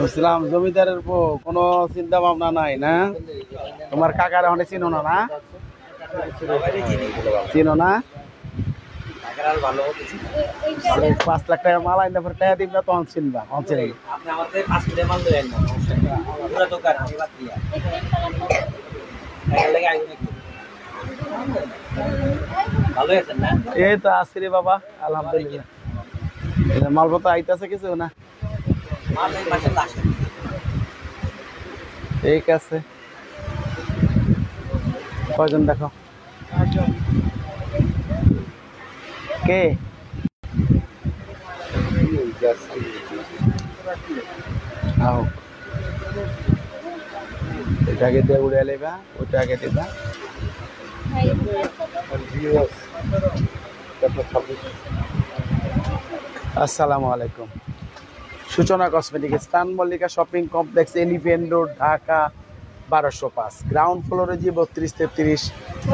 বুঝলাম, জমিদারের কোনো চিন্তা ভাবনা নাই না? তোমার কাকার অনেক চিনো না? না চিনো না? 5 লাখ টাকা মাল আইন টাকা দিব না, তখন চিনবা। এই তো আছি রে বাবা, আলহামদুলিল্লাহ। মালপত্র আইতেছে কিছু না? ঠিক আছে, কয়জন দেখো? কে এটাকে দিয়ে উড়ে লেবা, ওটাকে দিবা। আসসালামু আলাইকুম। সূচনা কসমেটিক, স্টান Mallika shopping complex, elephant road, Dhaka 1205, ground ফ্লোরে জি 32, 33,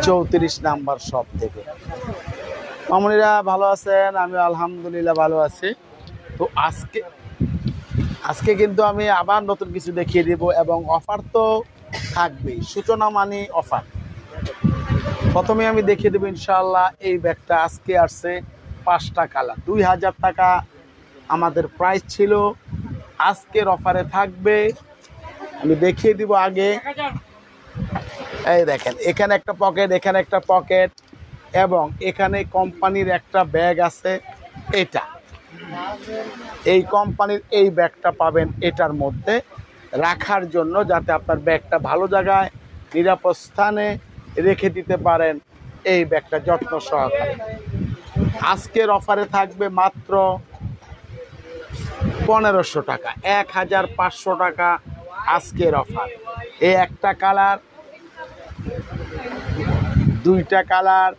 34 নাম্বার শপ থেকে। মামুনিরা ভালো আছেন? আমি আলহামদুলিল্লাহ ভালো আছি। তো আজকে কিন্তু আমি আবার নতুন কিছু দেখিয়ে দেব, এবং অফার তো থাকবেই। সূচনা মানে অফার। প্রথমে আমি দেখিয়ে দেবো ইনশাআল্লাহ এই ব্যাগটা। আজকে আসছে 5টা কালার, 2000 টাকা আমাদের প্রাইস ছিল। আজকের অফারে থাকবে, আমি দেখিয়ে দিব আগে। এই দেখেন, এখানে একটা পকেট, এখানে একটা পকেট, এবং এখানে কোম্পানির একটা ব্যাগ আছে। এটা এই কোম্পানির এই ব্যাগটা পাবেন এটার মধ্যে রাখার জন্য, যাতে আপনার ব্যাগটা ভালো জায়গায় নিরাপদ স্থানে রেখে দিতে পারেন। এই ব্যাগটা যত্ন সহকারে আজকের অফারে থাকবে মাত্র 1500 টাকা, 1500 টাকা আজকের অফার। এই একটা কালার, 2টা কালার,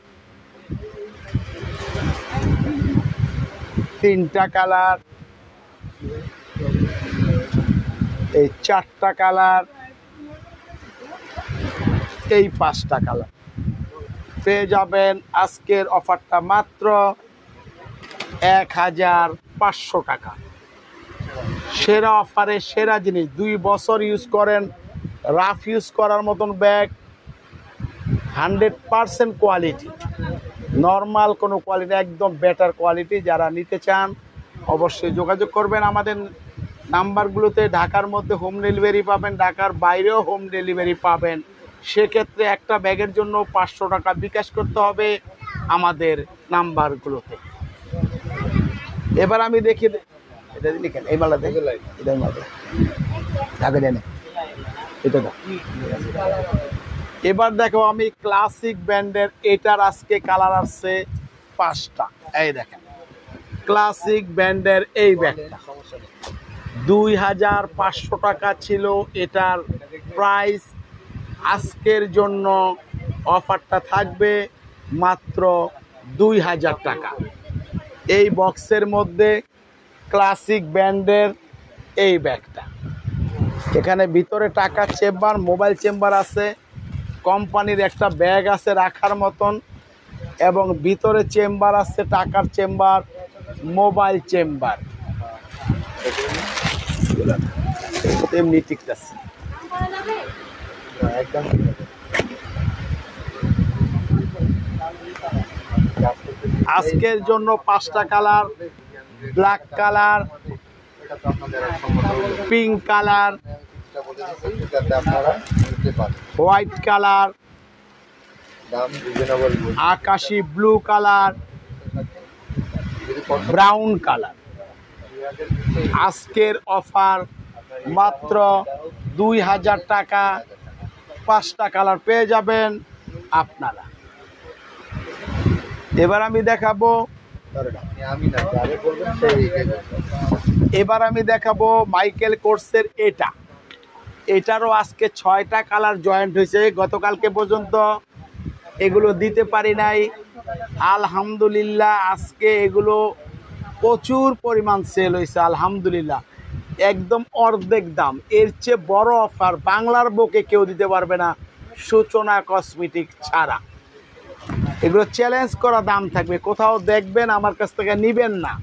3টা কালার, এই 4টা কালার, এই 5টা কালার পেয়ে যাবেন। আজকের অফারটা মাত্র 1500 টাকা। সেরা অফারে সেরা জিনিস, 2 বছর ইউজ করেন, রাফ ইউজ করার মতন ব্যাগ, 100% কোয়ালিটি, নর্মাল কোনো কোয়ালিটি, একদম বেটার কোয়ালিটি। যারা নিতে চান অবশ্যই যোগাযোগ করবেন আমাদের নাম্বারগুলোতে। ঢাকার মধ্যে হোম ডেলিভারি পাবেন, ঢাকার বাইরেও হোম ডেলিভারি পাবেন। সেক্ষেত্রে একটা ব্যাগের জন্য 500 টাকা বিকাশ করতে হবে আমাদের নাম্বারগুলোতে। এবার আমি দেখি, এটা লিখেন, এই মালটা দেখে, এটা মালটা ঢাকা দেন, এটা দাও। এবার দেখো, আমি ক্লাসিক ব্র্যান্ডের এটার আজকে কালার আসছে 5টা। এই দেখেন, ক্লাসিক ব্র্যান্ডের এই ব্যাগটা 2500 টাকা ছিল এটার প্রাইস। আজকের জন্য অফারটা থাকবে মাত্র 2000 টাকা। এই বক্সের মধ্যে ক্লাসিক ব্র্যান্ডের এই ব্যাগটা, এখানে ভিতরে টাকার চেম্বার, মোবাইল চেম্বার আছে, কোম্পানির একটা ব্যাগ আছে রাখার মতন, এবং ভিতরে চেম্বার আছে, টাকার চেম্বার, মোবাইল চেম্বার, এমনি ঠিক আছে একদম। আজকের জন্য 5টা colour, black colour, pink colour, white colour, আকাশি ব্লু কালার, ব্রাউন কালার। আজকের অফার মাত্র 2000 টাকা, 5টা কালার পেয়ে যাবেন আপনারা। এবার আমি দেখাবো মাইকেল কোর্সের এটারও আজকে 6টা কালার জয়েন্ট হয়েছে। গতকালকে পর্যন্ত এগুলো দিতে পারি নাই, আলহামদুলিল্লাহ আজকে এগুলো প্রচুর পরিমাণ সেল হয়েছে আলহামদুলিল্লাহ, একদম অর্ধেক দাম। এর চেয়ে বড় অফার বাংলার বুকে কেউ দিতে পারবে না সূচনা কসমেটিক ছাড়া। এগুলো চ্যালেঞ্জ করা দাম থাকবে, কোথাও দেখবেন আমার কাছ থেকে নিবেন না।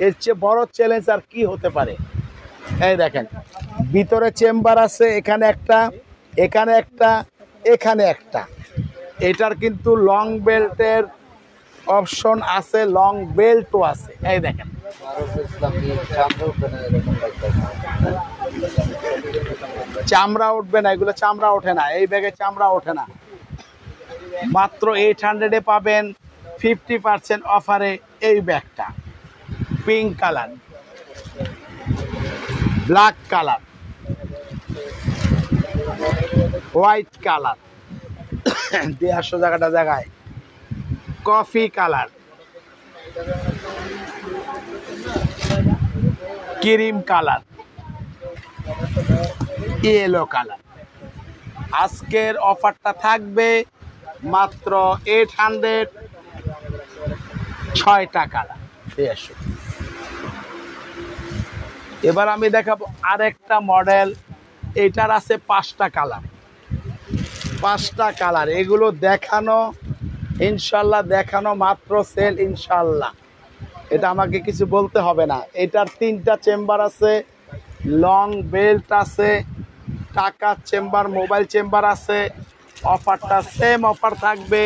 এর চেয়ে বড় চ্যালেঞ্জ আর কি হতে পারে? এই দেখেন ভিতরে চেম্বার আছে, এখানে একটা, এখানে একটা, এখানে একটা। এটার কিন্তু লং বেল্টের অপশন আছে, লং বেল্টও আছে। এই দেখেন চামড়া উঠবে না, এগুলো চামড়া ওঠে না, এই ব্যাগে চামড়া ওঠে না। মাত্র 800-এ পাবেন 50% অফারে এই ব্যাগটা। Pink colour, black colour, white colour, দিয়ে আসো জায়গাটা জায়গায়, coffee colour, cream colour, yellow colour. আজকের অফারটা থাকবে মাত্র 800, 6টা কালার। এবার আমি দেখাবো আরেকটা মডেল, এটার আছে 5টা কালার, 5টা কালার। এগুলো দেখানো ইনশাল্লাহ, দেখানো মাত্র, সেল ইনশাল্লাহ, এটা আমাকে কিছু বলতে হবে না। এটার 3টা চেম্বার আছে, লং বেল্ট আছে, টাকা চেম্বার, মোবাইল চেম্বার আছে। অফারটা সেম অফার থাকবে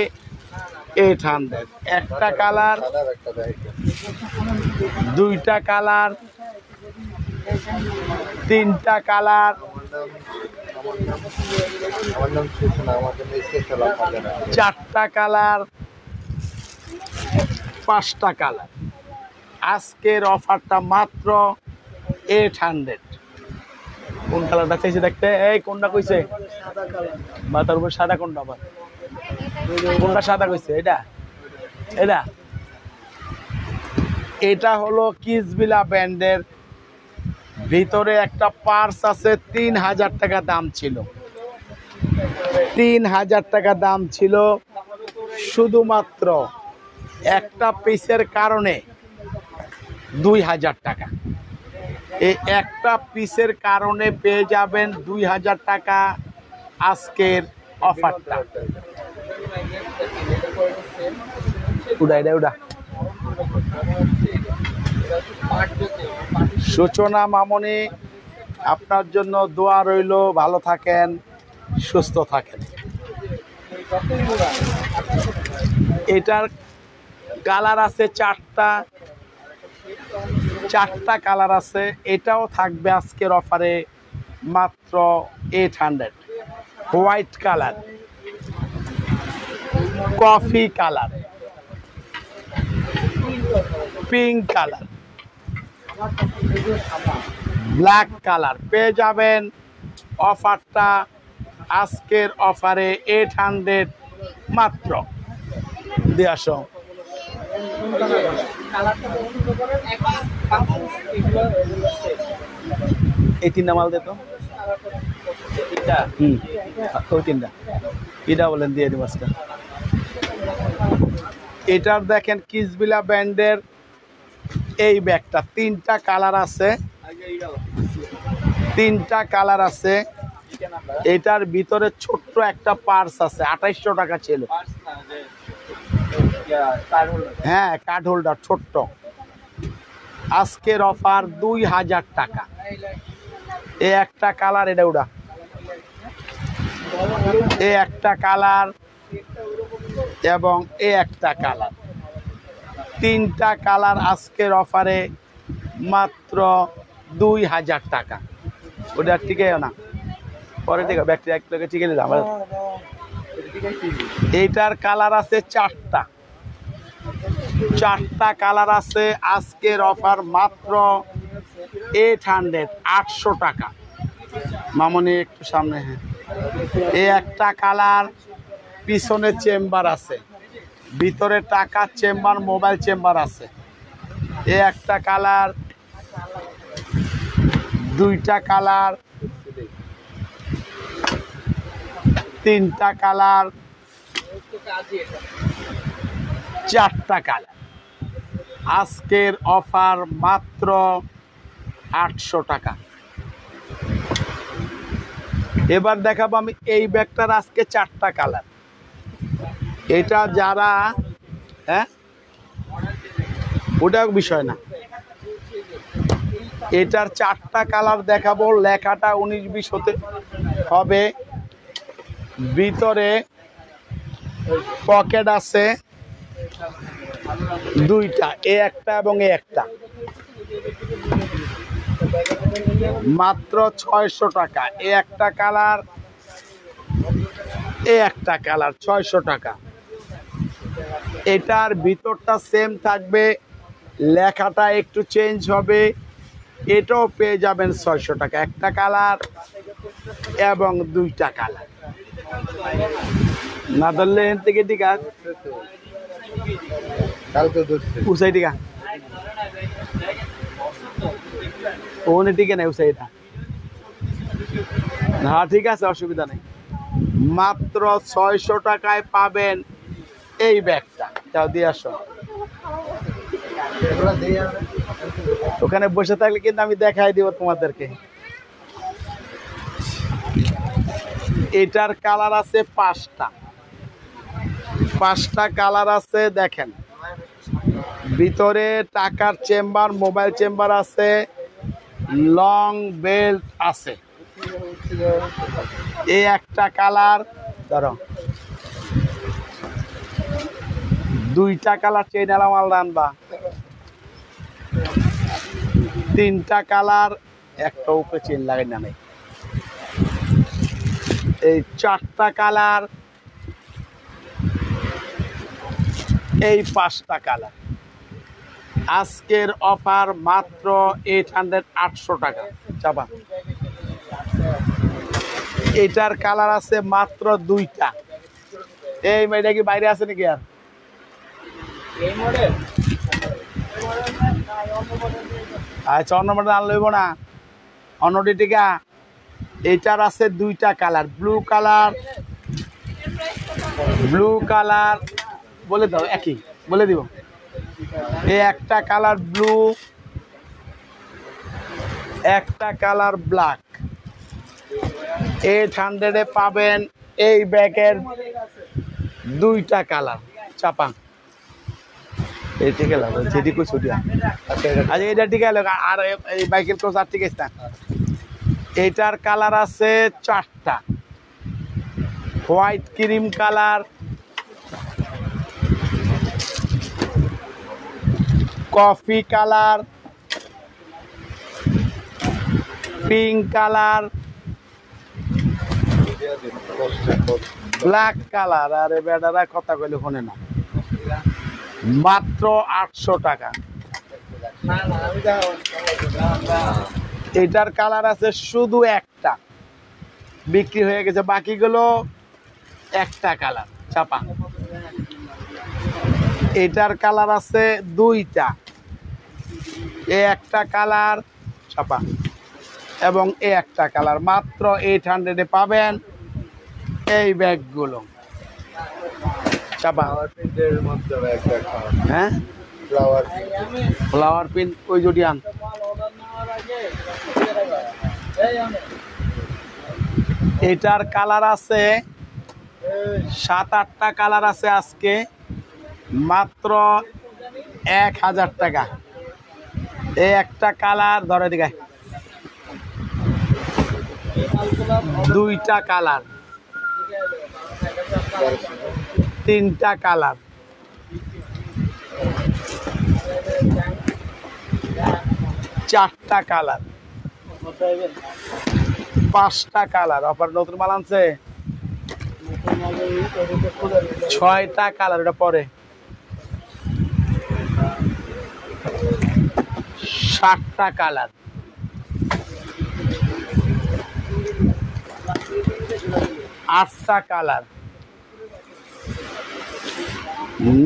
800। একটা কালার, 2টা কালার, 3টা কালার, 4টা কালার, 5টা কালার। আজকের অফারটা মাত্র 800। কোন কালারটা চাইছে দেখতে? এই কোনটা কইছে? মাথার উপর সাদা কোনটা? আবার কোনটা সাদা কইছে? এটা এটা এটা হলো কিসবিলা ব্র্যান্ডের। ভিতরে একটা পার্স আছে, 3000 টাকা দাম ছিল, 3000 টাকা দাম ছিল। শুধুমাত্র একটা পিসের কারণে 2000 টাকা। এই একটা পিসের কারণে পেয়ে যাবেন 2000 টাকা আজকের অফারটা। সূচনা মামনি, আপনার জন্য দোয়া রইল, ভালো থাকেন, সুস্থ থাকেন। এটার কালার আছে 4টা কালার আছে। এটাও থাকবে আজকের অফারে মাত্র 800। White colour, coffee colour, pink colour, black colour পেয়ে যাবেন। অফারটা আজকের অফারে 800 মাত্র। দিয়ে আসো এই 3টা মাল দে তো। ওই 3টা এটা বলেন, দিয়ে দিব আজকে। এটার দেখেন কিসবিলা ব্র্যান্ডের এই ব্যাগটা, 3টা কালার আছে, 3টা কালার আছে। এটার ভিতরে ছোট্ট একটা পার্স আছে, 2800 টাকা ছিল। হ্যাঁ, কার্ড হোল্ডার ছোট্ট। আজকের অফার 2000 টাকা। এ একটা কালার, এটা ওটা, এ একটা কালার এবং এ একটা কালার, 3টা কালার আজকের অফারে মাত্র 2000 টাকা। ওটা টিকে না, পরে ঠিক আছে, ব্যাগটি একটাকে টিকে নিলাম। এইটার কালার আছে 4টা কালার আছে। আজকের অফার মাত্র 800, 800 টাকা। মামনি একটু সামনে। হ্যাঁ, এই একটা কালার, পিছনে চেম্বার আছে, ভিতরে টাকার চেম্বার, মোবাইল চেম্বার আছে। এই একটা কালার, 2টা কালার, 3টা কালার, 4টা কালার। আজকের অফার মাত্র 800 টাকা। এবার দেখাবো আমি এই ব্যাগটার আজকে 4টা কালার। এটা যারা, হ্যাঁ ওটা বিষয় না, এটার 4টা কালার দেখাবো, লেখাটা 19-20 হতে হবে। ভিতরে পকেট আছে 2টা, এ একটা এবং এ একটা, মাত্র 600 টাকা। এ একটা কালার, এ একটা কালার, 600 টাকা। এটার ভিতরটা সেম থাকবে, লেখাটা একটু চেঞ্জ হবে। এটাও পেয়ে যাবেন 600 টাকা। একটা কালার এবং 2টা কালার। না ধরলে এখান থেকে টিকা উসাই টিকা ওনে টিকে নেই উসাইটা। হ্যাঁ ঠিক আছে, অসুবিধা নেই। মাত্র 600 টাকায় পাবেন এই ব্যাগটা। যাও দিয়ে আসো। ওখানে বসে থাকলে কিন্তু আমি দেখাই দিব তোমাদেরকে। এটার কালার আছে 5টা কালার আছে। দেখেন ভিতরে টাকার চেম্বার, মোবাইল চেম্বার আছে, লং বেল্ট আছে। এই একটা কালার, ধরো 2টা কালার চেইন আলা মাল আনবা। 3টা কালার, একটা উপরে চেইন লাগাই না নেই। এই 4টা কালার, এই 5টা কালার। আজকের অফার মাত্র 800 টাকা। চাপা। এটার কালার আছে মাত্র 2টা। এই মেয়েটা কি বাইরে আছে নাকি? আর আচ্ছা, অন্য মডেল আন লইব না, অন্যটি টিকা। এটার আছে 2টা কালার, ব্লু কালার বলে দাও, একই বলে দিব। এই একটা কালার ব্লু, একটা কালার ব্ল্যাক। 800-এ পাবেন এই ব্যাগের 2টা কালার। চাপা এই ঠিক আছে, যেটি কই ছুটি। আচ্ছা এটা ঠিক আছে। আর এই বাইকের কোচ আর ঠিক আছে না। এটার কালার আছে 4টা, white cream colour, coffee colour, pink colour, black colour. আরে বেটারা কথা কইলে শোনে না। মাত্র 800 টাকা। এটার কালার আছে শুধু একটা, বিক্রি হয়ে গেছে। বাকিগুলো একটা কালার। চাপা। এটার কালার আছে 2টা, এ একটা কালার, চাপা, এবং এ একটা কালার। মাত্র 800-এ পাবেন এই ব্যাগগুলো। চাপা। হ্যাঁ, ফ্লাওয়ার প্রিন্ট ওই জুটি আন। এটার কালার আছে 7-8টা কালার আছে। আজকে মাত্র 1000 টাকা। এই একটা কালার, ধরে দিকে 2টা কালার, 3টা কালার, 4টা কালার, 5টা কালার। অফার নতুন মাল আনছে 6টা কালার। এটা পরে 7টা কালার, 8টা কালার,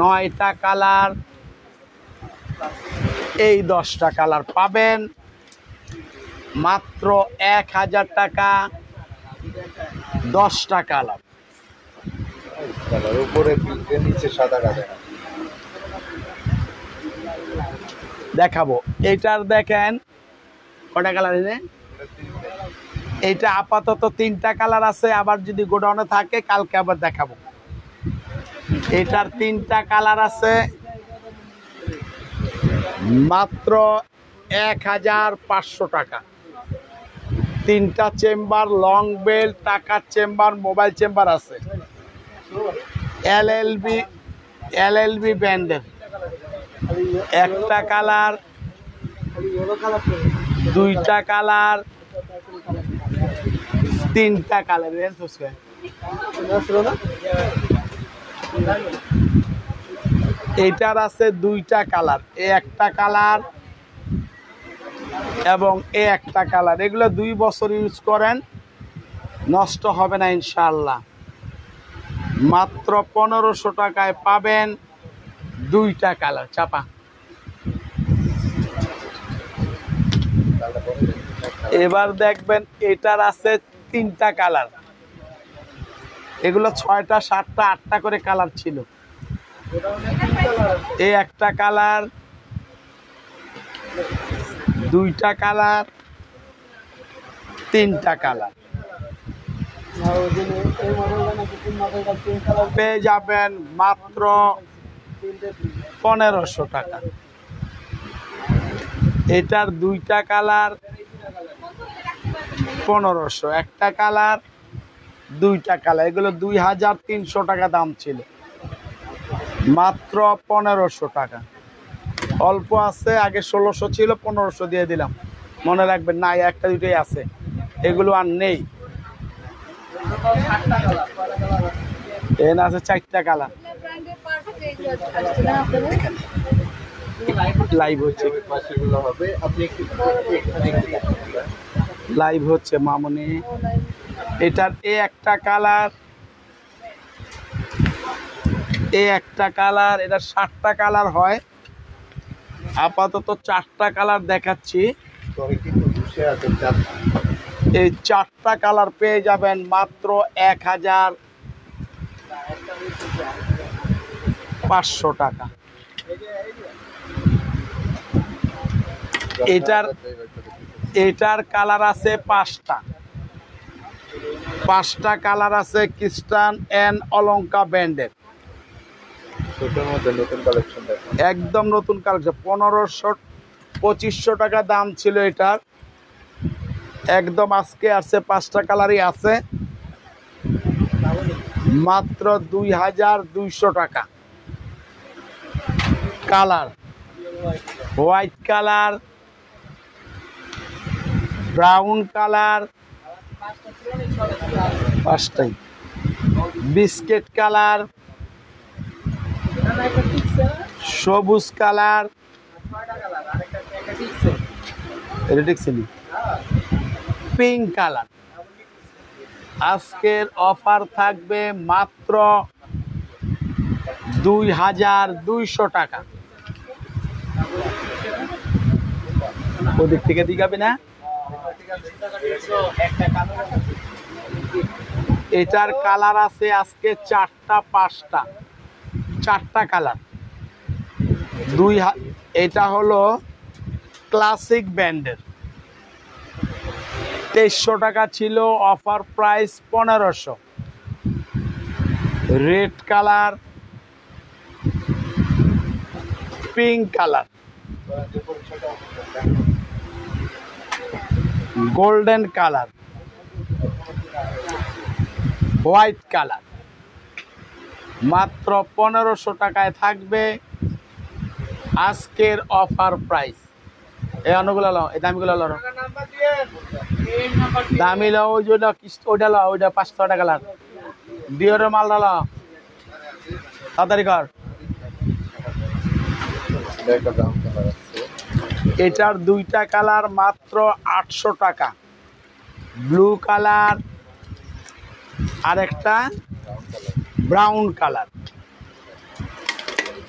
9টা কালার, এই 10টা কালার পাবেন মাত্র 1000 টাকা। 10টা কালার। উপরে নিচে সাদা দেখাবো। এটার দেখেন কটা কালার এনে। এইটা আপাতত 3টা কালার আছে, আবার যদি গোডাউনে থাকে কালকে আবার দেখাবো। এটার 3টা কালার আছে, মাত্র 1500 টাকা। 3টা চেম্বার, লং বেল, টাকার চেম্বার, মোবাইল চেম্বার আছে। এলএলবি ব্র্যান্ডের, একটা কালার, দুইটা কালার, তিনটা কালার। এইটার আছে দুইটা কালার, একটা কালার এবং একটা কালার। এগুলো 2 বছর ইউজ করেন, নষ্ট হবে না ইনশাআল্লাহ। মাত্র 1500 টাকায় পাবেন দুইটা কালার। চাপা। এবার দেখবেন এটার আছে 3টা কালার। এগুলো 6টা 7টা 8টা করে কালার ছিল। এই একটা কালার, দুইটা কালার, তিনটা কালার। পেয়ে যাবেন মাত্র 1500 টাকা। এটার দুইটা কালার 1500, একটা কালার, দুইটা কালার। এগুলো 2300 টাকা দাম ছিল, মাত্র 1500 টাকা। অল্প আছে, আগে 1600 ছিল, 1500 দিয়ে দিলাম। মনে রাখবেন না, একটা দুইটাই আছে, এগুলো আর নেই। এখানে আছে 4টা কালার। লাইভ হচ্ছে, লাইভ হচ্ছে মামনি। এটার একটা কালার, একটা কালার। এটা 7টা কালার হয়, আপাতত 4টা কালার দেখাচ্ছি। এই 4টা কালার পেয়ে যাবেন মাত্র 1500 টাকা। এটার কালার আছে 5টা কালার আছে। ক্রিস্টান এন্ড অলঙ্কা ব্র্যান্ডের, একদম নতুন কালেকশন। 2500 টাকা দাম ছিল এটার, একদম আজকে আসছে। 5টা কালারই আছে, মাত্র 2200 টাকা। Colour white colour, brown colour, 5টাই, বিস্কিট কালার, সবুজ কালার, পিঙ্ক কালার। আজকের অফার থাকবে মাত্র 2200 টাকা। ওদিক থেকে দিগাবে না। এটার কালার আছে আজকে 4টা কালার। এটা হলো ক্লাসিক ব্র্যান্ডের, 2300 টাকা ছিল, offer price 1500। Red colour, pink colour, golden colour, white colour. মাত্র 1500 টাকায় থাকবে আজকের অফার প্রাইস। এই অনুগুলো লো, এই দামিগুলো লো, দামি লো। ওই ওইটা ওইটা লো, ওইটা 500 টাকা কালার। ডিওরের মালটা লো, তাড়াতাড়ি কর। এটার দুইটা কালার, মাত্র 800 টাকা। ব্লু কালার আর একটা ব্রাউন কালার।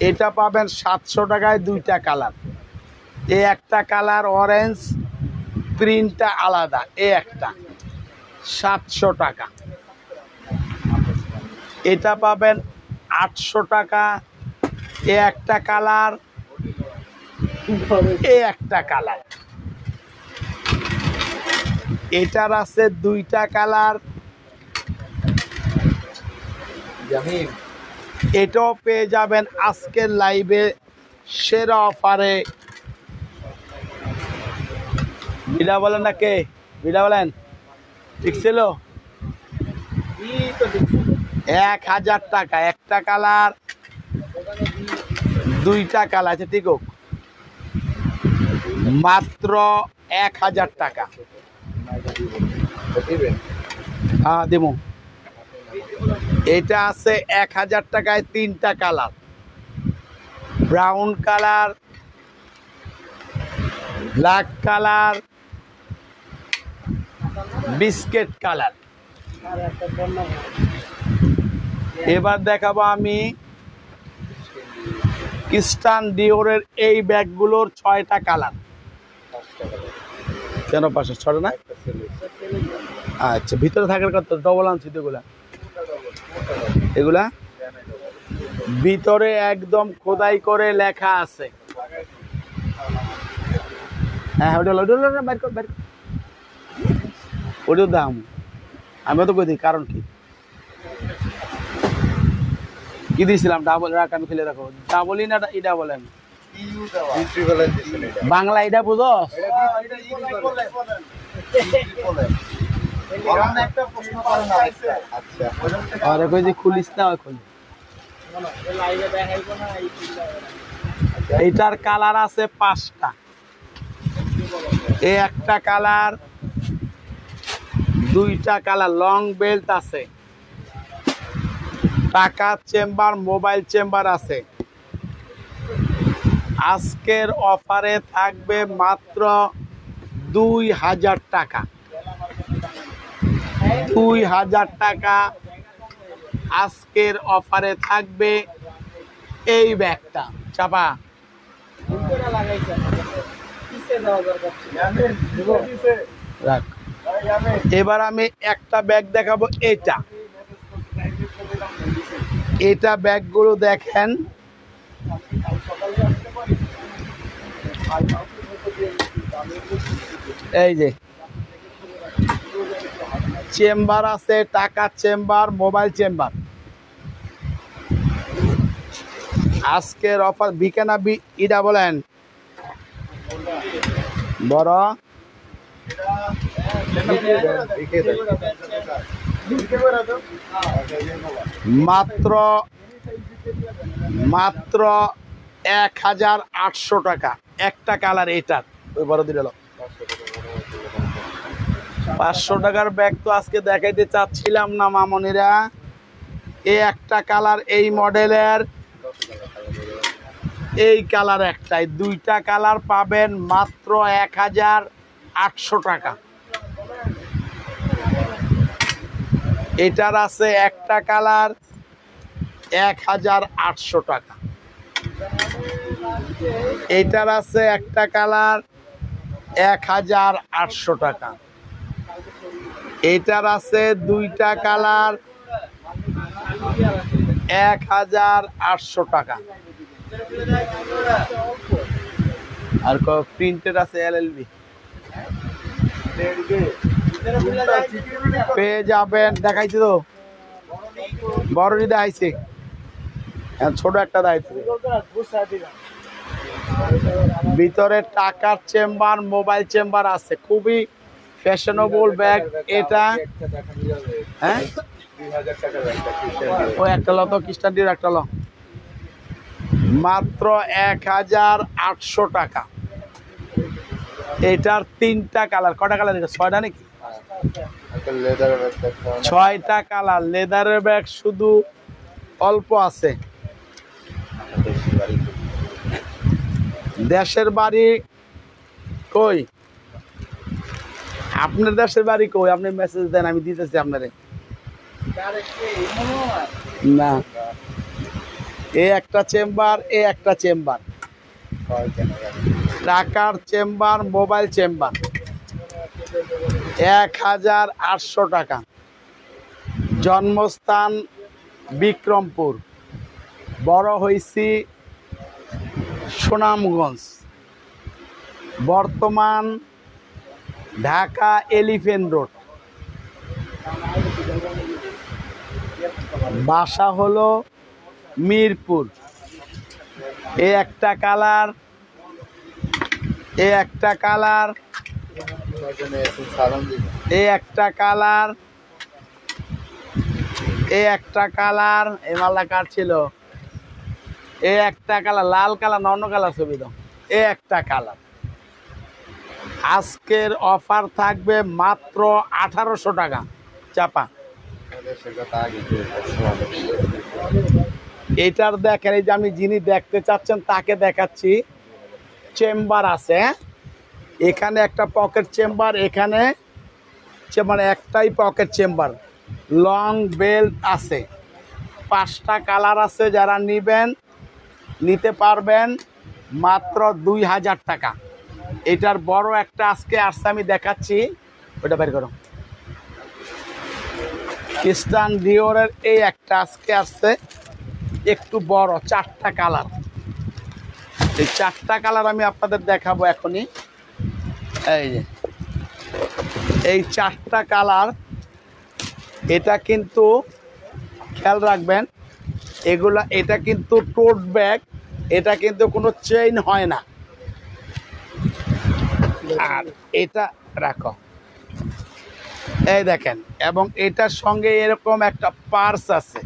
এটা পাবেন 700 টাকায়, দুইটা কালার। এই একটা কালার অরেঞ্জ, প্রিন্টটা আলাদা। এই একটা 700 টাকা। এটা পাবেন 800 টাকা। এ একটা কালার, এ একটা কালার। এটার আছে দুইটা কালার। এটাও পেয়ে যাবেন আজকের লাইভে সেরা অফারে বিডা বলেন না কে? বিডা বলেন ঠিক ছিল? 1000 টাকা একটা কালার, দুইটা কালার আছে ঠিক হোক, মাত্র 1000 টাকা। হ্যাঁ দেব। এটা আছে 1000 টাকায় তিনটা colour, brown colour, black colour, biscuit colour. এবার দেখাবো আমি ক্রিস্টান ডিওরের এই ব্যাগগুলোর 6টা কালার। কেন পাশে 6টা না? আচ্ছা ভিতরে থাকার কথা ডবল আনছি তো এগুলা। এগুলা ভিতরে একদম খোদাই করে লেখা আছে। হ্যাঁ ওটার দাম আমি তো কই দিই, কারণ কি কি দিয়েছিলাম? ডাবল রাখ, আমি খুলে রাখো। ডাবলই না এটা বলেন বাংলা, এটা বুঝো? আরে কই যে খুলিস না, খুলি। এইটার কালার আছে 5টা। এই একটা কালার, দুইটা কালার, লং বেল্ট আছে, টাকা চেম্বার, মোবাইল চেম্বার আছে। আজকের অফারে থাকবে মাত্র 2000 টাকা। 2000 টাকা আজকের অফারে থাকবে এই ব্যাগটা। চাপা রাখ। এবার আমি একটা ব্যাগ দেখাবো। এটা ব্যাগগুলো দেখেন, এই যে চেম্বার আছে, টাকা চেম্বার, মোবাইল চেম্বার। আজকের অফার বিকেনা ইটা বলেন বড় মাত্র 1800 টাকা একটা কালার। এটার ওই বড় দিল 500 টাকার ব্যাগ তো আজকে দেখাইতে চাচ্ছিলাম না মামনিরা। এই একটা কালার, এই মডেলের এই কালার একটাই, দুইটা কালার পাবেন মাত্র 1800 টাকা। এটার আছে একটা কালার 1800 টাকা। এটার আছে একটা কালার 1800 টাকা। এটার আছে দুইটা কালার 1800 টাকা। আর প্রিন্টেড আছে এলএলবি পেয়ে যাবেন। দেখাইছি তো, বড় দেখাইছে, ছোট একটা দায়িত্ব। ভিতরে টাকার চেম্বার, মোবাইল চেম্বার আছে, খুবই ফ্যাশনেবল ব্যাগ এটা। হ্যাঁ ও একটা লো তো, খ্রিস্টান ডিওর একটা লো, মাত্র 1800 টাকা। এটার তিনটা কালার। কটা কালার? এটা 6টা নাকি? 6টা কালার। লেদারের ব্যাগ শুধু অল্প আছে। দেশের বাড়ি কই? আপনার দেশের বাড়ি কই? আপনি মেসেজ দেন, আমি দিতেছি আপনারে। না, এই একটা চেম্বার, এই একটা চেম্বার, টাকার চেম্বার, মোবাইল চেম্বার, 1800 টাকা। জন্মস্থান বিক্রমপুর, বড় হইছি সুনামগঞ্জ, বর্তমান ঢাকা এলিফ্যান্ট রোড। বাসা হলো মিরপুর। এ একটা কালার, এ একটা কালার, এই একটা কালার, এই একটা কালার, এই মালটা কার ছিল? এই একটা কালার, লাল কালার না অন্য কালার ছবি দাও। এই একটা কালার আজকের অফার থাকবে মাত্র 1800 টাকা চাপা। এইটার দেখেন, এই যে আমি যিনি দেখতে চাচ্ছেন তাকে দেখাচ্ছি। চেম্বার আছে, এখানে একটা পকেট চেম্বার, এখানে মানে একটাই পকেট চেম্বার, লং বেল্ট আছে, 5টা কালার আছে। যারা নিতে পারবেন মাত্র 2000 টাকা। এটার বড় একটা আজকে আসছে, আমি দেখাচ্ছি, ওটা বের করো। ক্রিস্টান ডিওরের এই একটা আজকে আসছে, একটু বড়, 4টা কালার। এই 4টা কালার আমি আপনাদের দেখাবো এখনই। এই যে এই 4টা কালার, এটা কিন্তু খেয়াল রাখবেন, এটা কিন্তু টোট ব্যাগ, এটা কিন্তু কোনো চেইন হয় না। আর এটা রাখো, এই দেখেন, এবং এটার সঙ্গে এরকম একটা পার্স আছে।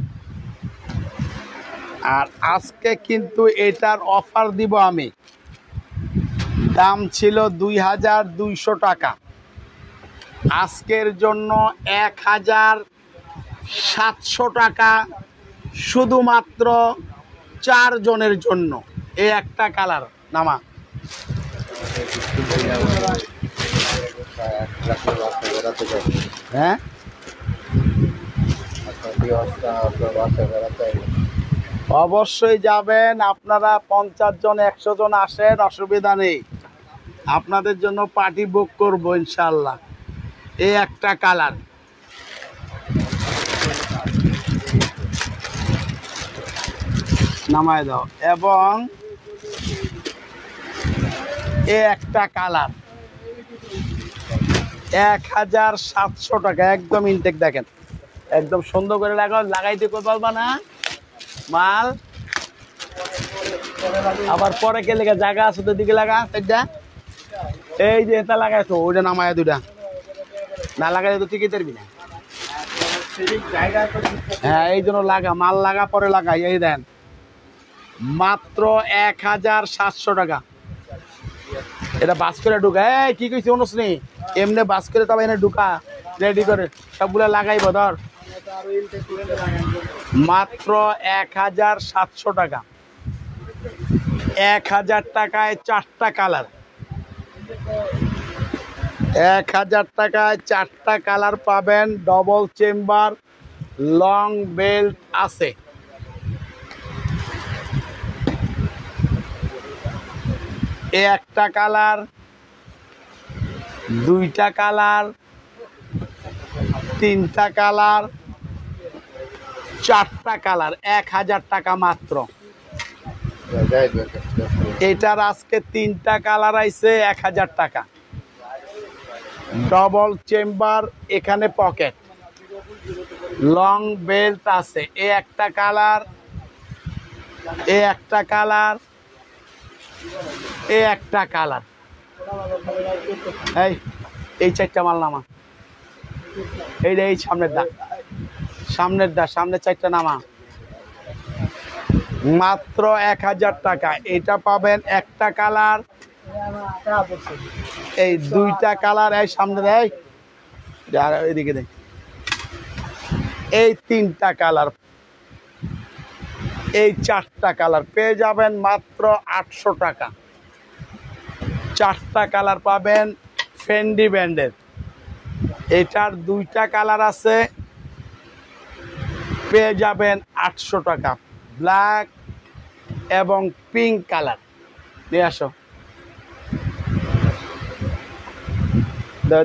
আর আজকে কিন্তু এটার অফার দিব আমি, দাম ছিল 2200 টাকা, আজকের জন্য 1700 টাকা, শুধুমাত্র 4 জনের জন্য। এই একটা কালার নামা, হ্যাঁ অবশ্যই যাবেন আপনারা, 50 জন 100 জন আসেন, অসুবিধা নেই, আপনাদের জন্য পার্টি বুক করবো ইনশাল্লাহ। এই একটা কালার, নামায় দাও, এবং এই একটা কালার 1700 টাকা, একদম ইনটেক। দেখেন একদম সুন্দর করে লাগাইতে পারবা না মাল, আবার পরে কে লেগে জায়গা আছে তো দিকে লাগা। এই যে এটা লাগাইছো, ওইটা নামায়, দুইটা না লাগাই তো টিকে পারবি না। হ্যাঁ এই জন্য লাগা, মাল লাগা পরে লাগাই। এই দেন মাত্র 1700 টাকা। এটা বাস করে ঢুকা, এই কি কইছি অনুশ্রী, এমনি বাস করে তবে এনে ঢুকা, রেডি করে সবগুলো লাগাইব ধর। মাত্র 1700 টাকা, 1000 টাকায় 4টা কালার, 1000 টাকায় 4টা কালার পাবেন। ডবল চেম্বার, লং বেল্ট আছে। একটা কালার, 2টা কালার, 3টা কালার, 4টা কালার, 1000 টাকা মাত্র। এটার আজকে 3টা কালার আইছে 1000 টাকা। ডবল চেম্বার, এখানে পকেট, লং বেল্ট আছে। এই একটা কালার, এই একটা কালার, এই একটা কালার, এই 4টা মাল নামা। এই সামনের দা, সামনের 4টা নামা। মাত্র 1000 টাকা। এটা পাবেন একটা কালার, এই 2টা কালার, এই সামনে দেয়, এদিকে দেয়, এই 3টা কালার, এই 4টা কালার পেয়ে যাবেন মাত্র 800 টাকা। 4টা কালার পাবেন ফেন্ডি ব্র্যান্ডের। এটার 2টা কালার আছে, পেয়ে যাবেন 800 টাকা। ব্ল্যাক এবং পিঙ্ক কালার নিয়ে আসো,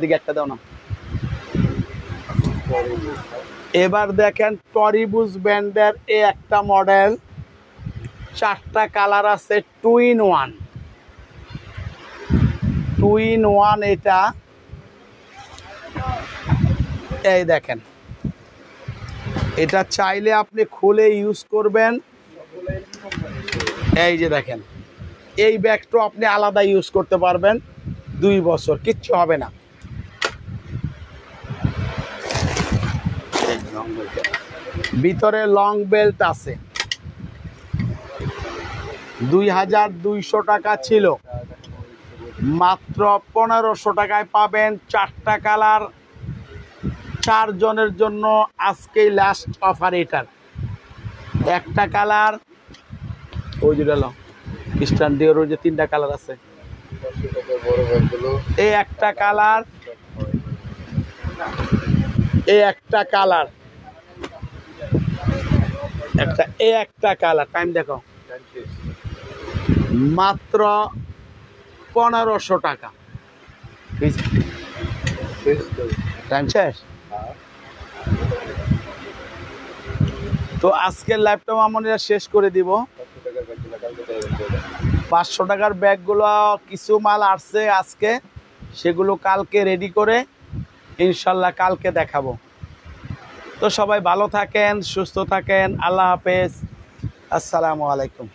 দিকে একটা দাও না। এবার দেখেন টরিবুজ ব্র্যান্ডের এই একটা মডেল, 4টা কালার আছে, 2 in 1, 2 in 1। এটা এই দেখেন, এটা চাইলে আপনি খুলে ইউজ করবেন। এই যে দেখেন, এই ব্যাগটা আপনি আলাদা ইউজ করতে পারবেন 2 বছর, কিচ্ছু হবে না। ভিতরে লং বেল্ট আছে। 2200 টাকা ছিল, মাত্র 1500 টাকায় পাবেন। 4টা কালার, 4 জনের জন্য আজকেই লাস্ট অফার এটার। একটা কালার ওই যে স্ট্যান্ড দিয়ে ওই যে 3টা কালার আছে, এই একটা কালার, এই একটা কালার, একটা কালার। টাইম দেখো, মাত্র 1500 টাকা। টাইম শেষ। তো আজকের লাইভটা আমরা শেষ করে দিব। 500 টাকার ব্যাগগুলো কিছু মাল আসছে আজকে, সেগুলো কালকে রেডি করে ইনশাল্লাহ কালকে দেখাবো। তো সবাই ভালো থাকেন, সুস্থ থাকেন, আল্লাহ হাফেজ, আসসালামু আলাইকুম।